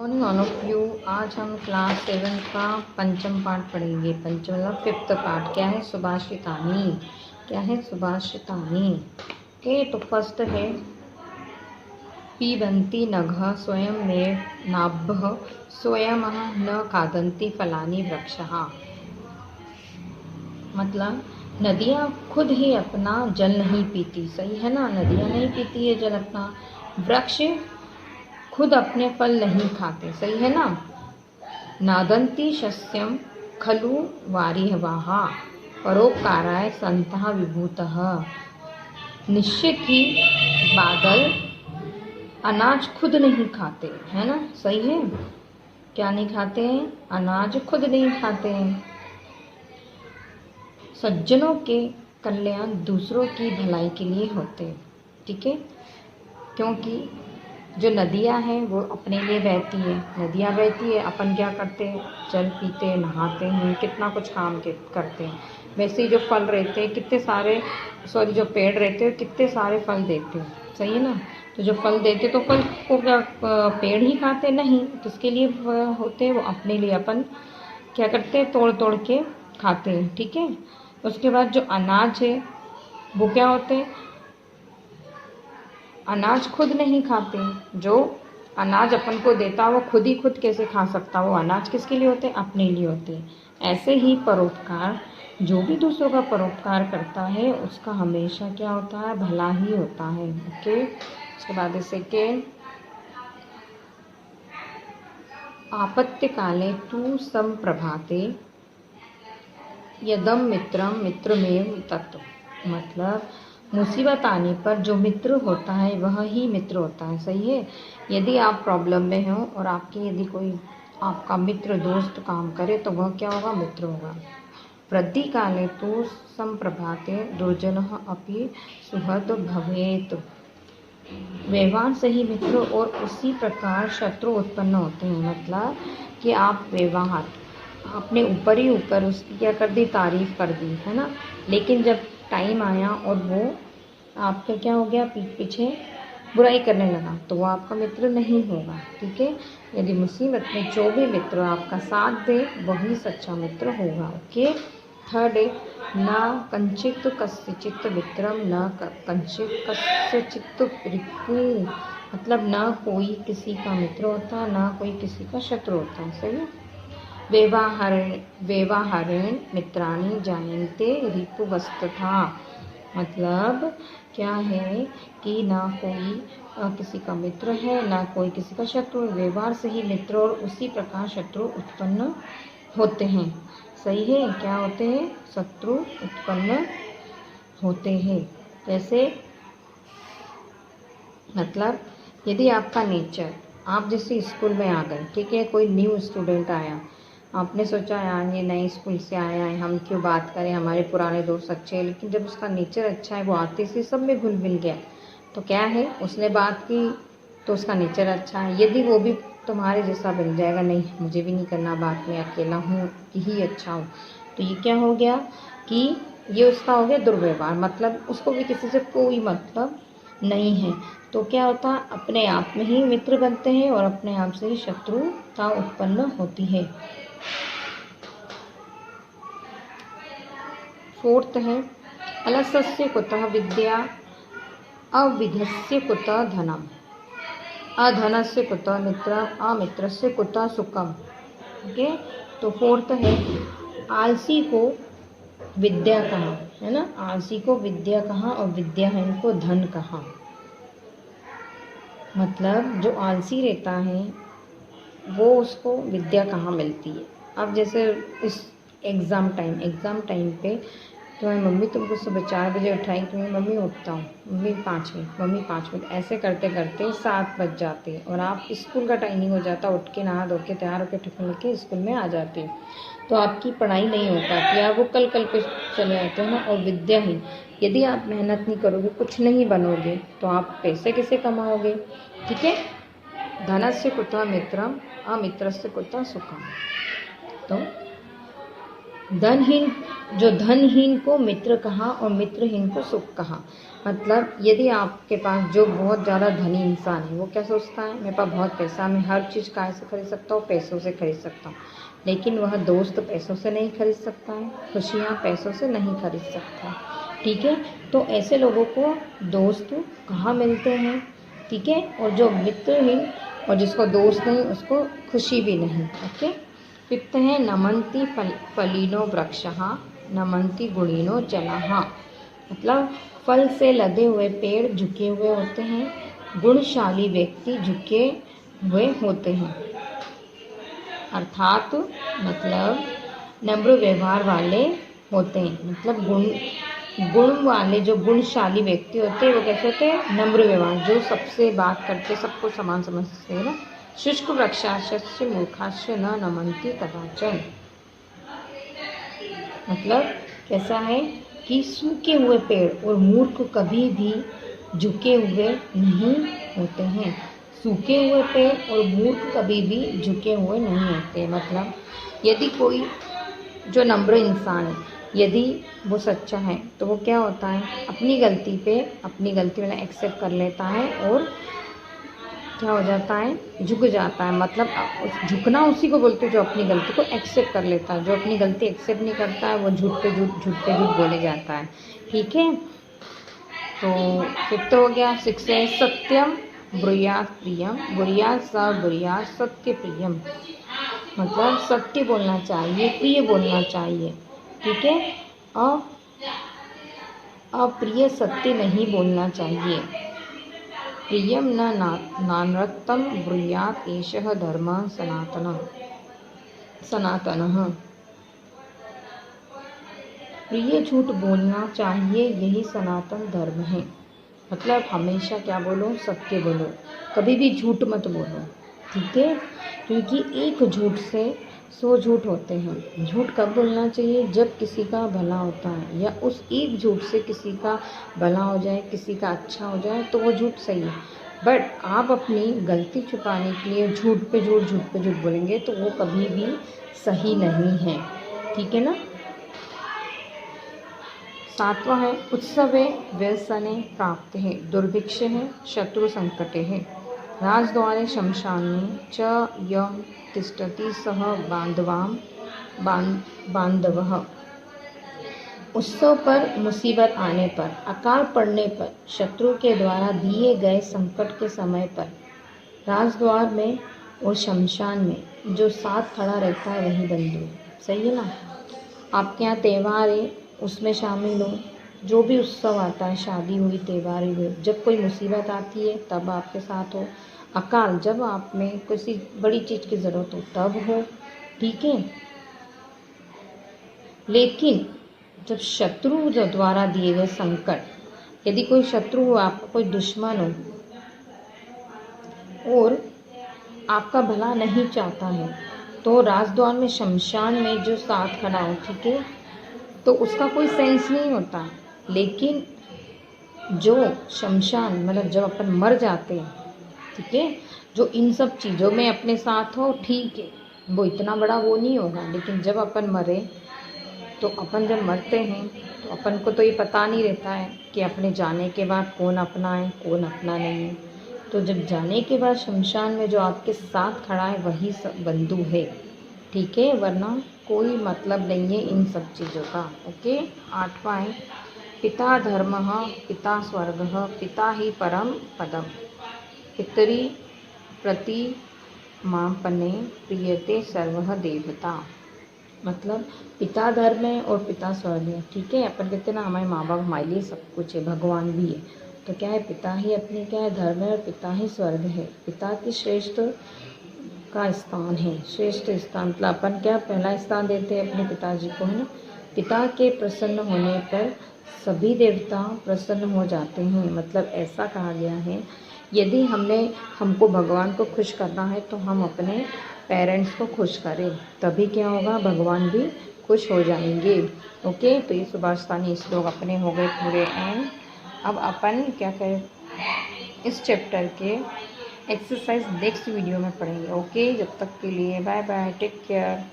Morning all of you. आज हम class 7 का पंचम पाठ पढ़ेंगे। पंचम मतलब फिफ्थ पार्ट। क्या है? सुभाषितानि। क्या है? सुभाषितानि। ओके, तो फर्स्ट है पिबन्ति नघः स्वयं मे नाभः स्वयं न खादन्ति फलानि वृक्षः। मतलब नदियाँ खुद ही अपना जल नहीं पीती। सही है ना? नदियाँ नहीं पीती है जल अपना। वृक्ष खुद अपने फल नहीं खाते। सही है ना? नादन्ति शस्यं खलु वारिहवाः परोपकाराय सन्तः विभूतः। निश्चित ही बादल अनाज खुद नहीं खाते, है ना? सही है? क्या नहीं खाते हैं? अनाज खुद नहीं खाते हैं। सज्जनों के कल्याण दूसरों की भलाई के लिए होते हैं। ठीक है? क्योंकि जो नदियाँ हैं वो अपने लिए बहती है। नदियाँ बहती है, अपन क्या करते हैं? जल पीते हैं, नहाते हैं, कितना कुछ काम करते हैं। वैसे ही जो फल रहते हैं कितने सारे, जो पेड़ रहते हैं कितने सारे फल देते हैं। सही है ना? तो जो फल देते तो फल को क्या पेड़ ही खाते? नहीं, किसके लिए होते हैं? वो अपने लिए। अपन क्या करते हैं? तोड़ तोड़ के खाते हैं। ठीक है? उसके बाद जो अनाज है वो क्या होते हैं? अनाज खुद नहीं खाते। जो अनाज अपन को देता वो खुद ही खुद कैसे खा सकता? वो अनाज किसके लिए होते हैं? अपने लिए होते हैं। ऐसे ही परोपकार, जो भी दूसरों का परोपकार करता है उसका हमेशा क्या होता है? भला ही होता है। ओके, उसके बाद सेकेंड, आपत्ति काले तु संप्रभाते यदम मित्रम मित्रमेव तत्। मतलब मुसीबत आने पर जो मित्र होता है वह ही मित्र होता है। सही है? यदि आप प्रॉब्लम में हो और आपके यदि कोई आपका मित्र दोस्त काम करे तो वह क्या होगा? मित्र होगा। वृद्धि काले तो संप्रभाते दुर्जनः अपि सुहृद भवेत्। व्यवहार से ही मित्र और उसी प्रकार शत्रु उत्पन्न होते हैं। मतलब कि आप व्यवहार आपने ऊपर ही ऊपर उसकी क्या कर दी? तारीफ कर दी, है ना? लेकिन जब टाइम आया और वो आपका क्या हो गया? पीठ पीछे बुराई करने लगा तो वो आपका मित्र नहीं होगा। ठीक है? यदि मुसीबत में जो भी मित्र आपका साथ दे वही सच्चा मित्र होगा। ओके, थर्ड है न कंचित कस्यचित् मित्रम न कंचित कस्यचित् रिपु। मतलब ना कोई किसी का मित्र होता, ना कोई किसी का शत्रु होता। सही है? व्यवहारेण मित्राणि जायन्ते रिपुवस्तथा। मतलब क्या है कि ना कोई किसी का मित्र है, ना कोई किसी का शत्रु। व्यवहार से ही मित्र और उसी प्रकार शत्रु उत्पन्न होते हैं। सही है? क्या होते हैं? शत्रु उत्पन्न होते हैं। कैसे? मतलब यदि आपका नेचर, आप जैसे स्कूल में आ गए, ठीक है, कोई न्यू स्टूडेंट आया, आपने सोचा यार ये नए स्कूल से आया है, हम क्यों बात करें, हमारे पुराने दोस्त अच्छे हैं। लेकिन जब उसका नेचर अच्छा है वो आते से सब में घुल मिल गया तो क्या है? उसने बात की तो उसका नेचर अच्छा है। यदि वो भी तुम्हारे जैसा बन जाएगा, नहीं मुझे भी नहीं करना बात में, अकेला हूँ ही अच्छा हूँ, तो ये क्या हो गया कि ये उसका हो गया दुर्व्यवहार। मतलब उसको भी किसी से कोई मतलब नहीं है। तो क्या होता है? अपने आप में ही मित्र बनते हैं और अपने आप से ही शत्रुता उत्पन्न होती है। फोर्थ है अलसस्य कुतः विद्या अविधस्य कुतः धनम अधनस्य कुतः मित्रम अमित्रस्य कुतः सुखम। ओके, तो फोर्थ है आलसी को विद्या कहाँ, है ना? आलसी को विद्या कहाँ और विद्याहीन को धन कहाँ। मतलब जो आलसी रहता है वो उसको विद्या कहाँ मिलती है। अब जैसे इस एग्ज़ाम टाइम पे तुम्हारी मम्मी तुमको सुबह 4 बजे उठाएंगी, तुम्हारी मम्मी उठता हूँ, मम्मी 5 मिनट, मम्मी 5 मिनट, ऐसे करते करते 7 बज जाते हैं और आप स्कूल का टाइमिंग हो जाता, उठ के नहा धो के तैयार होकर टिफिन लेके स्कूल में आ जाते हैं। तो आपकी पढ़ाई नहीं हो पाती, आप वो कल पे चले जाते हैं ना। और विद्याहीन, यदि आप मेहनत नहीं करोगे, कुछ नहीं बनोगे, तो आप पैसे कैसे कमाओगे? ठीक है? धनस्य कुतः मित्रम अमित्रस्य कुतः सुखम। तो धनहीन, जो धनहीन को मित्र कहा और मित्रहीन को सुख कहा। मतलब यदि आपके पास जो बहुत ज़्यादा धनी इंसान है, वो क्या सोचता है, मेरे पास बहुत पैसा, मैं हर चीज़ कहाँ से खरीद सकता हूँ, पैसों से खरीद सकता हूँ। लेकिन वह दोस्त पैसों से नहीं खरीद सकता है, खुशियाँ पैसों से नहीं खरीद सकता। ठीक है, तो ऐसे लोगों को दोस्त कहाँ मिलते हैं। ठीक है, और जो मित्रहीन और जिसको दोस्त नहीं, उसको खुशी भी नहीं। ओके, फिफ्थ है नमन्ति फलिनो वृक्षः नमन्ति गुणिनो जनाः। मतलब फल से लदे हुए पेड़ झुके हुए होते हैं, गुणशाली व्यक्ति झुके हुए होते हैं। अर्थात मतलब नम्र व्यवहार वाले होते हैं। मतलब गुण वाले जो गुणशाली व्यक्ति होते हैं वो कैसे होते हैं, नम्र व्यवहार, जो सबसे बात करते, सबको समान समझते हैं ना। शुष्क वृक्षास्य मूर्खास्य न नमन्ति कदाचन। मतलब कैसा है कि सूखे हुए पेड़ और मूर्ख कभी भी झुके हुए नहीं होते हैं। सूखे हुए पेड़ और मूर्ख कभी भी झुके हुए नहीं होते। मतलब यदि कोई जो नम्र इंसान है, यदि वो सच्चा है तो वो क्या होता है, अपनी गलती मतलब एक्सेप्ट कर लेता है और क्या हो जाता है, झुक जाता है। मतलब झुकना उसी को बोलते हैं जो अपनी गलती को एक्सेप्ट कर लेता है। जो अपनी गलती एक्सेप्ट नहीं करता है वो झूठ पे झूठ बोले जाता है। ठीक है, तो फिफ्थ हो गया। सिक्स है सत्यम ब्रूयात प्रियम ब्रूयात स ब्रूयात सत्य प्रियम। मतलब सत्य बोलना चाहिए, प्रिय बोलना चाहिए। ठीक है, अप्रिय सत्य नहीं बोलना चाहिए। प्रियम न नानृक्तं ब्रूयात् एषः धर्मः सनातनः। प्रिय झूठ बोलना चाहिए, यही सनातन धर्म है। मतलब हमेशा क्या बोलो, सत्य बोलो, कभी भी झूठ मत बोलो। ठीक है, क्योंकि एक झूठ से 100 झूठ होते हैं। झूठ कब बोलना चाहिए, जब किसी का भला होता है, या उस एक झूठ से किसी का भला हो जाए, किसी का अच्छा हो जाए, तो वो झूठ सही है। बट आप अपनी गलती छुपाने के लिए झूठ पे झूठ बोलेंगे तो वो कभी भी सही नहीं है। ठीक है ना। सातवां है उत्सवे व्यसने प्राप्ते है दुर्भिक्षे है शत्रु संकटे है राजद्वारे शमशाने च यं तिष्ठति सह बांधवः। उत्सव पर, मुसीबत आने पर, अकाल पड़ने पर, शत्रु के द्वारा दिए गए संकट के समय पर, राजद्वार में और शमशान में जो साथ खड़ा रहता है वही बंधु। सही है ना। आपके यहाँ त्यौहार है, उसमें शामिल हो। जो भी उत्सव आता है, शादी हुई, त्यौहार हुए, जब कोई मुसीबत आती है तब आपके साथ हो। अकाल, जब आप में किसी बड़ी चीज़ की ज़रूरत हो तब हो। ठीक है, लेकिन जब शत्रु जो द्वारा दिए गए संकट, यदि कोई शत्रु हो, आपका कोई दुश्मन हो और आपका भला नहीं चाहता है, तो राजद्वार में, शमशान में जो साथ खड़ा हो, ठीक है, तो उसका कोई सेंस नहीं होता। लेकिन जो शमशान, मतलब जब अपन मर जाते हैं, ठीक है, जो इन सब चीज़ों में अपने साथ हो, ठीक है, वो इतना बड़ा वो नहीं होगा। लेकिन जब अपन मरे, तो अपन जब मरते हैं तो अपन को तो ये पता नहीं रहता है कि अपने जाने के बाद कौन अपना है, कौन अपना नहीं है। तो जब जाने के बाद शमशान में जो आपके साथ खड़ा है वही बंधु है। ठीक है, वरना कोई मतलब नहीं है इन सब चीज़ों का। ओके। आठवां है पिता धर्मः पिता स्वर्गः पिता ही परम पदम पितरी प्रतिमापने प्रियते सर्वः देवता। मतलब पिता धर्म है और पिता स्वर्ग है। ठीक है, अपन कहते हैं ना हमारे माँ बाप हमारे लिए सब कुछ है, भगवान भी है। तो क्या है, पिता ही अपने क्या है, धर्म है, और पिता ही स्वर्ग है। पिता की श्रेष्ठ का स्थान है, श्रेष्ठ स्थान। मतलब अपन क्या पहला स्थान देते हैं अपने पिताजी को, है ना। पिता के प्रसन्न होने पर सभी देवता प्रसन्न हो जाते हैं। मतलब ऐसा कहा गया है, यदि हमको भगवान को खुश करना है तो हम अपने पेरेंट्स को खुश करें, तभी क्या होगा, भगवान भी खुश हो जाएंगे। ओके, तो ये सुभाषितानी श्लोक अपने हो गए पूरे एंड। अब अपन क्या करें, इस चैप्टर के एक्सरसाइज नेक्स्ट वीडियो में पढ़ेंगे। ओके, जब तक के लिए बाय बाय, टेक केयर।